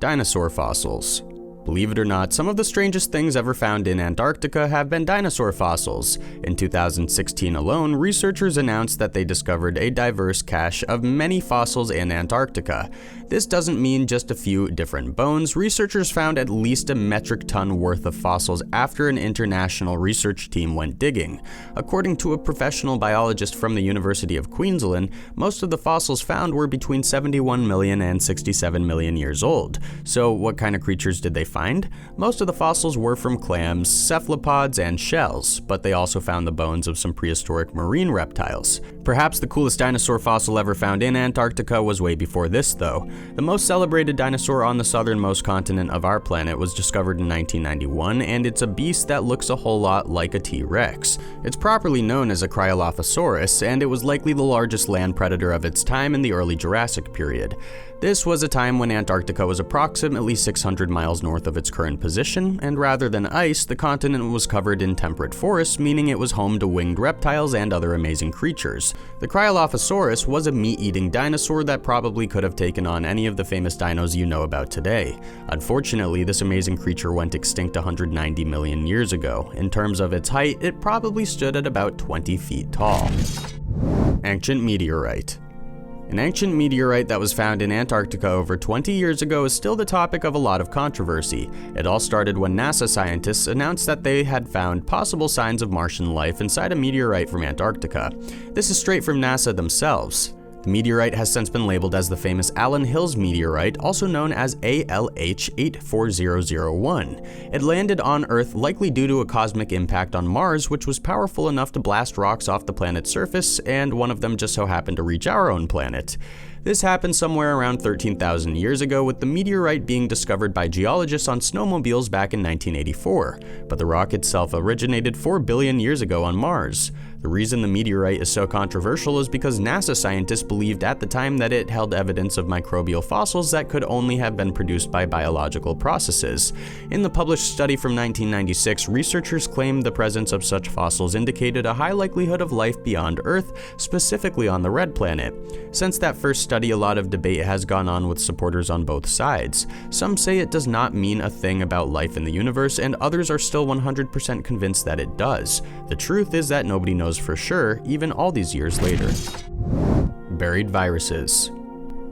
Dinosaur fossils. Believe it or not, some of the strangest things ever found in Antarctica have been dinosaur fossils. In 2016 alone, researchers announced that they discovered a diverse cache of many fossils in Antarctica. This doesn't mean just a few different bones. Researchers found at least a metric ton worth of fossils after an international research team went digging. According to a professional biologist from the University of Queensland, most of the fossils found were between 71 million and 67 million years old. So what kind of creatures did they find? Most of the fossils were from clams, cephalopods, and shells, but they also found the bones of some prehistoric marine reptiles. Perhaps the coolest dinosaur fossil ever found in Antarctica was way before this, though. The most celebrated dinosaur on the southernmost continent of our planet was discovered in 1991, and it's a beast that looks a whole lot like a T-Rex. It's properly known as a Cryolophosaurus, and it was likely the largest land predator of its time in the early Jurassic period. This was a time when Antarctica was approximately 600 miles north of its current position, and rather than ice, the continent was covered in temperate forests, meaning it was home to winged reptiles and other amazing creatures. The Cryolophosaurus was a meat-eating dinosaur that probably could have taken on any of the famous dinos you know about today. Unfortunately, this amazing creature went extinct 190 million years ago. In terms of its height, it probably stood at about 20 feet tall. Ancient meteorite. An ancient meteorite that was found in Antarctica over 20 years ago is still the topic of a lot of controversy. It all started when NASA scientists announced that they had found possible signs of Martian life inside a meteorite from Antarctica. This is straight from NASA themselves. The meteorite has since been labeled as the famous Allen Hills meteorite, also known as ALH 84001. It landed on Earth likely due to a cosmic impact on Mars, which was powerful enough to blast rocks off the planet's surface, and one of them just so happened to reach our own planet. This happened somewhere around 13,000 years ago, with the meteorite being discovered by geologists on snowmobiles back in 1984, but the rock itself originated 4 billion years ago on Mars. The reason the meteorite is so controversial is because NASA scientists believed at the time that it held evidence of microbial fossils that could only have been produced by biological processes. In the published study from 1996, researchers claimed the presence of such fossils indicated a high likelihood of life beyond Earth, specifically on the Red Planet. Since that first study, a lot of debate has gone on with supporters on both sides. Some say it does not mean a thing about life in the universe, and others are still 100% convinced that it does. The truth is that nobody knows for sure, even all these years later. Buried viruses.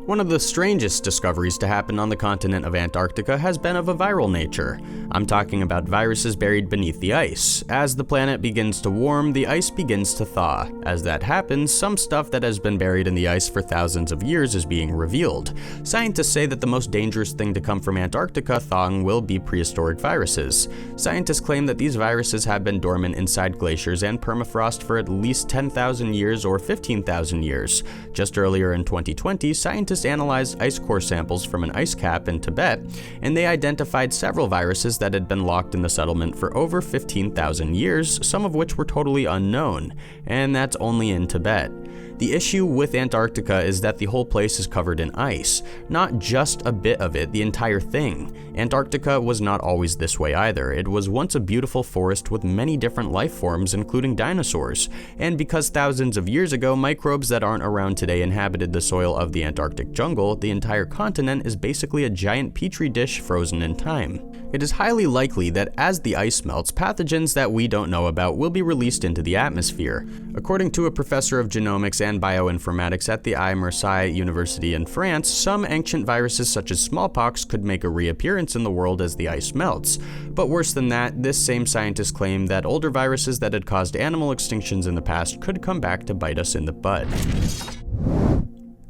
One of the strangest discoveries to happen on the continent of Antarctica has been of a viral nature. I'm talking about viruses buried beneath the ice. As the planet begins to warm, the ice begins to thaw. As that happens, some stuff that has been buried in the ice for thousands of years is being revealed. Scientists say that the most dangerous thing to come from Antarctica thawing will be prehistoric viruses. Scientists claim that these viruses have been dormant inside glaciers and permafrost for at least 10,000 years or 15,000 years. Just earlier in 2020, scientists analyzed ice core samples from an ice cap in Tibet, and they identified several viruses that had been locked in the settlement for over 15,000 years, some of which were totally unknown, and that's only in Tibet. The issue with Antarctica is that the whole place is covered in ice. Not just a bit of it, the entire thing. Antarctica was not always this way either. It was once a beautiful forest with many different life forms, including dinosaurs. And because thousands of years ago, microbes that aren't around today inhabited the soil of the Antarctic jungle, the entire continent is basically a giant petri dish frozen in time. It is highly likely that as the ice melts, pathogens that we don't know about will be released into the atmosphere. According to a professor of genomics and bioinformatics at the Marseille University in France, some ancient viruses such as smallpox could make a reappearance in the world as the ice melts. But worse than that, this same scientist claimed that older viruses that had caused animal extinctions in the past could come back to bite us in the butt.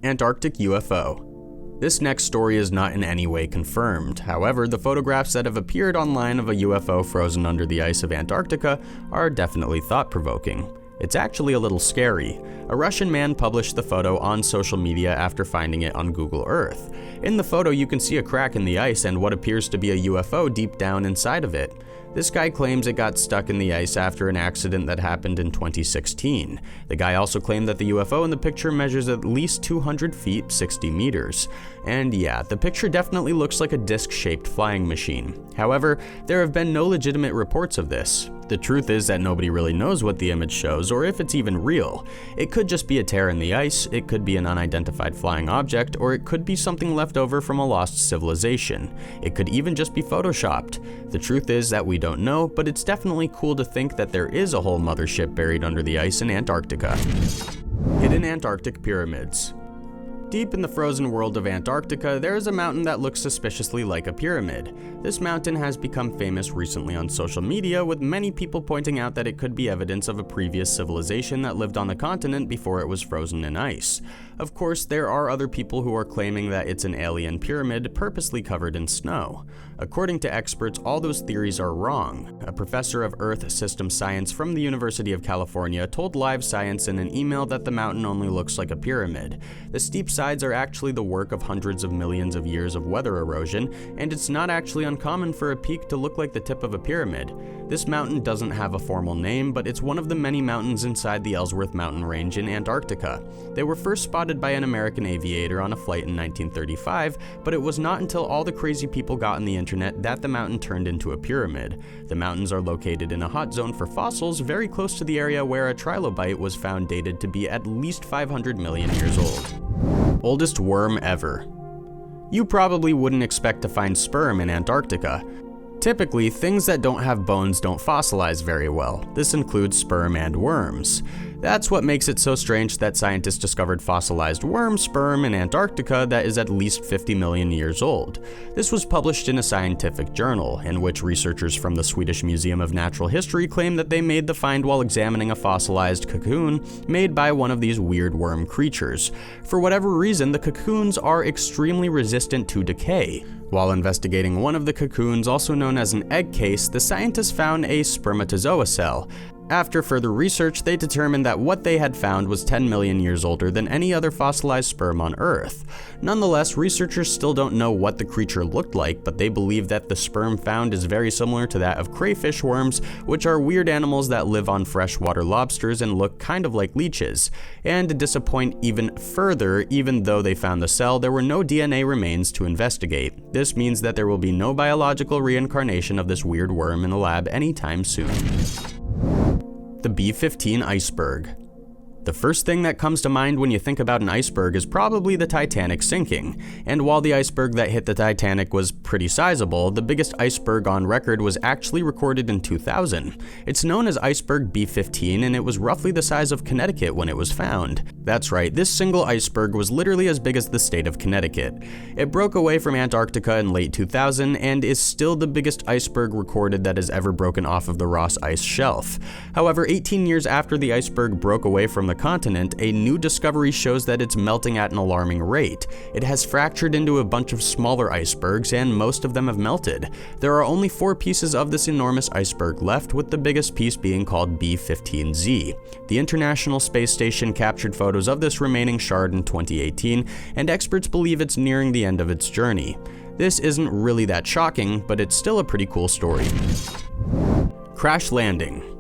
Antarctic UFO. This next story is not in any way confirmed. However, the photographs that have appeared online of a UFO frozen under the ice of Antarctica are definitely thought-provoking. It's actually a little scary. A Russian man published the photo on social media after finding it on Google Earth. In the photo, you can see a crack in the ice and what appears to be a UFO deep down inside of it. This guy claims it got stuck in the ice after an accident that happened in 2016. The guy also claimed that the UFO in the picture measures at least 200 feet, 60 meters. And yeah, the picture definitely looks like a disc-shaped flying machine. However, there have been no legitimate reports of this. The truth is that nobody really knows what the image shows or if it's even real. It could just be a tear in the ice, it could be an unidentified flying object, or it could be something left over from a lost civilization. It could even just be photoshopped. The truth is that we don't know, but it's definitely cool to think that there is a whole mothership buried under the ice in Antarctica. Hidden Antarctic pyramids. Deep in the frozen world of Antarctica, there is a mountain that looks suspiciously like a pyramid. This mountain has become famous recently on social media, with many people pointing out that it could be evidence of a previous civilization that lived on the continent before it was frozen in ice. Of course, there are other people who are claiming that it's an alien pyramid purposely covered in snow. According to experts, all those theories are wrong. A professor of Earth System Science from the University of California told Live Science in an email that the mountain only looks like a pyramid. The steep sides are actually the work of hundreds of millions of years of weather erosion, and it's not actually uncommon for a peak to look like the tip of a pyramid. This mountain doesn't have a formal name, but it's one of the many mountains inside the Ellsworth mountain range in Antarctica. They were first spotted by an American aviator on a flight in 1935, but it was not until all the crazy people got on the internet that the mountain turned into a pyramid. The mountains are located in a hot zone for fossils, very close to the area where a trilobite was found dated to be at least 500 million years old. Oldest worm ever. You probably wouldn't expect to find sperm in Antarctica. Typically, things that don't have bones don't fossilize very well. This includes sperm and worms. That's what makes it so strange that scientists discovered fossilized worm sperm in Antarctica that is at least 50 million years old. This was published in a scientific journal, in which researchers from the Swedish Museum of Natural History claim that they made the find while examining a fossilized cocoon made by one of these weird worm creatures. For whatever reason, the cocoons are extremely resistant to decay. While investigating one of the cocoons, also known as an egg case, the scientists found a spermatozoa cell. After further research, they determined that what they had found was 10 million years older than any other fossilized sperm on Earth. Nonetheless, researchers still don't know what the creature looked like, but they believe that the sperm found is very similar to that of crayfish worms, which are weird animals that live on freshwater lobsters and look kind of like leeches. And to disappoint even further, even though they found the cell, there were no DNA remains to investigate. This means that there will be no biological reincarnation of this weird worm in the lab anytime soon. The B-15 iceberg. The first thing that comes to mind when you think about an iceberg is probably the Titanic sinking. And while the iceberg that hit the Titanic was pretty sizable, the biggest iceberg on record was actually recorded in 2000. It's known as iceberg B-15, and it was roughly the size of Connecticut when it was found. That's right, this single iceberg was literally as big as the state of Connecticut. It broke away from Antarctica in late 2000 and is still the biggest iceberg recorded that has ever broken off of the Ross Ice Shelf. However, 18 years after the iceberg broke away from the continent, a new discovery shows that it's melting at an alarming rate. It has fractured into a bunch of smaller icebergs, and most of them have melted. There are only 4 pieces of this enormous iceberg left, with the biggest piece being called B-15Z. The International Space Station captured photos of this remaining shard in 2018, and experts believe it's nearing the end of its journey. This isn't really that shocking, but it's still a pretty cool story. Crash landing.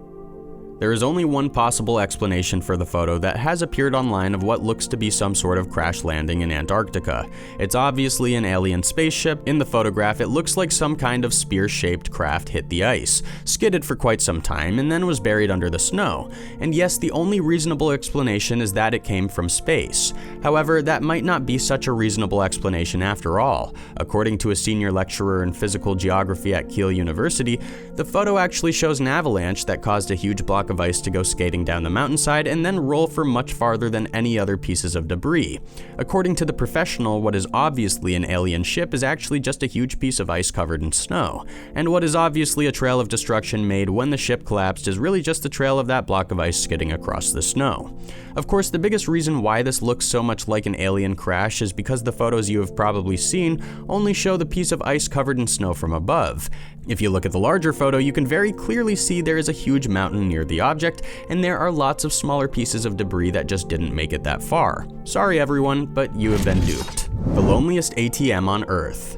There is only one possible explanation for the photo that has appeared online of what looks to be some sort of crash landing in Antarctica. It's obviously an alien spaceship. In the photograph, it looks like some kind of spear-shaped craft hit the ice, skidded for quite some time, and then was buried under the snow. And yes, the only reasonable explanation is that it came from space. However, that might not be such a reasonable explanation after all. According to a senior lecturer in physical geography at Kiel University, the photo actually shows an avalanche that caused a huge block of ice to go skating down the mountainside and then roll for much farther than any other pieces of debris. According to the professional, what is obviously an alien ship is actually just a huge piece of ice covered in snow, and what is obviously a trail of destruction made when the ship collapsed is really just the trail of that block of ice skidding across the snow. Of course, the biggest reason why this looks so much like an alien crash is because the photos you have probably seen only show the piece of ice covered in snow from above. If you look at the larger photo, you can very clearly see there is a huge mountain near the object, and there are lots of smaller pieces of debris that just didn't make it that far. Sorry everyone, but you have been duped. The loneliest ATM on Earth.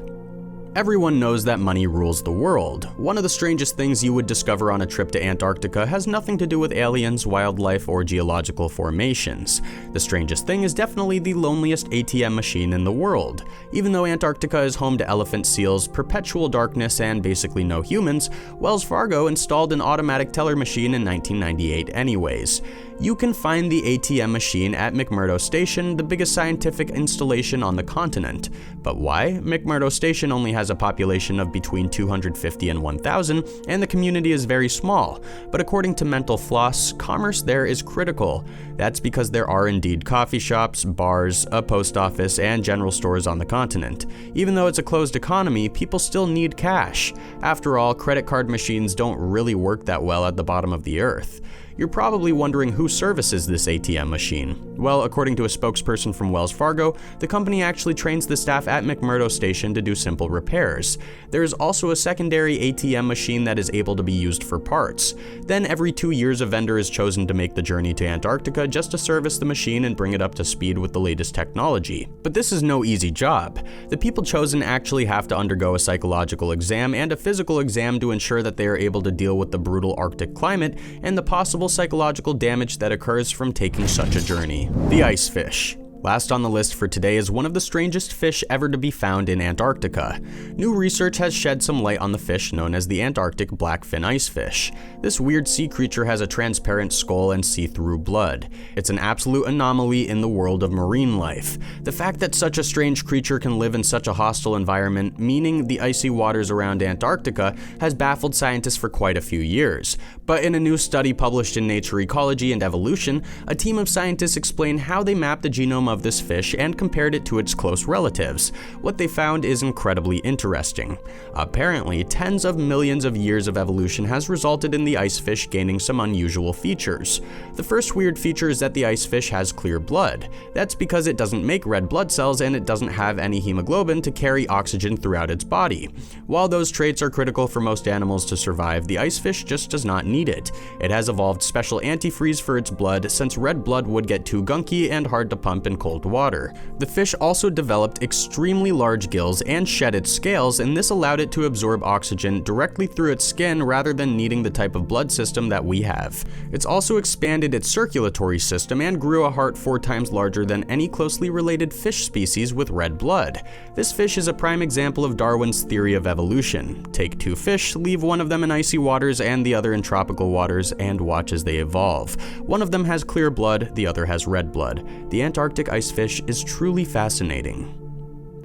Everyone knows that money rules the world. One of the strangest things you would discover on a trip to Antarctica has nothing to do with aliens, wildlife, or geological formations. The strangest thing is definitely the loneliest ATM machine in the world. Even though Antarctica is home to elephant seals, perpetual darkness, and basically no humans, Wells Fargo installed an automatic teller machine in 1998 anyways. You can find the ATM machine at McMurdo Station, the biggest scientific installation on the continent. But why? McMurdo Station only has a population of between 250 and 1,000, and the community is very small. But according to Mental Floss, commerce there is critical. That's because there are indeed coffee shops, bars, a post office, and general stores on the continent. Even though it's a closed economy, people still need cash. After all, credit card machines don't really work that well at the bottom of the earth. You're probably wondering who services this ATM machine. Well, according to a spokesperson from Wells Fargo, the company actually trains the staff at McMurdo Station to do simple repairs. There is also a secondary ATM machine that is able to be used for parts. Then every 2 years a vendor is chosen to make the journey to Antarctica just to service the machine and bring it up to speed with the latest technology. But this is no easy job. The people chosen actually have to undergo a psychological exam and a physical exam to ensure that they are able to deal with the brutal Arctic climate and the possible psychological damage that occurs from taking such a journey. The ice fish. Last on the list for today is one of the strangest fish ever to be found in Antarctica. New research has shed some light on the fish known as the Antarctic blackfin icefish. This weird sea creature has a transparent skull and see-through blood. It's an absolute anomaly in the world of marine life. The fact that such a strange creature can live in such a hostile environment, meaning the icy waters around Antarctica, has baffled scientists for quite a few years. But in a new study published in Nature Ecology and Evolution, a team of scientists explained how they mapped the genome of this fish and compared it to its close relatives. What they found is incredibly interesting. Apparently, tens of millions of years of evolution has resulted in the icefish gaining some unusual features. The first weird feature is that the icefish has clear blood. That's because it doesn't make red blood cells and it doesn't have any hemoglobin to carry oxygen throughout its body. While those traits are critical for most animals to survive, the icefish just does not need it. It has evolved special antifreeze for its blood since red blood would get too gunky and hard to pump in cold water. The fish also developed extremely large gills and shed its scales, and this allowed it to absorb oxygen directly through its skin rather than needing the type of blood system that we have. It's also expanded its circulatory system and grew a heart 4 times larger than any closely related fish species with red blood. This fish is a prime example of Darwin's theory of evolution. Take 2 fish, leave one of them in icy waters and the other in tropical waters, and watch as they evolve. One of them has clear blood, the other has red blood. The Antarctic icefish is truly fascinating.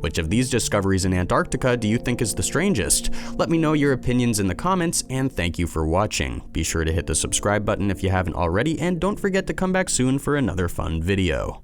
Which of these discoveries in Antarctica do you think is the strangest? Let me know your opinions in the comments, and thank you for watching. Be sure to hit the subscribe button if you haven't already, and don't forget to come back soon for another fun video.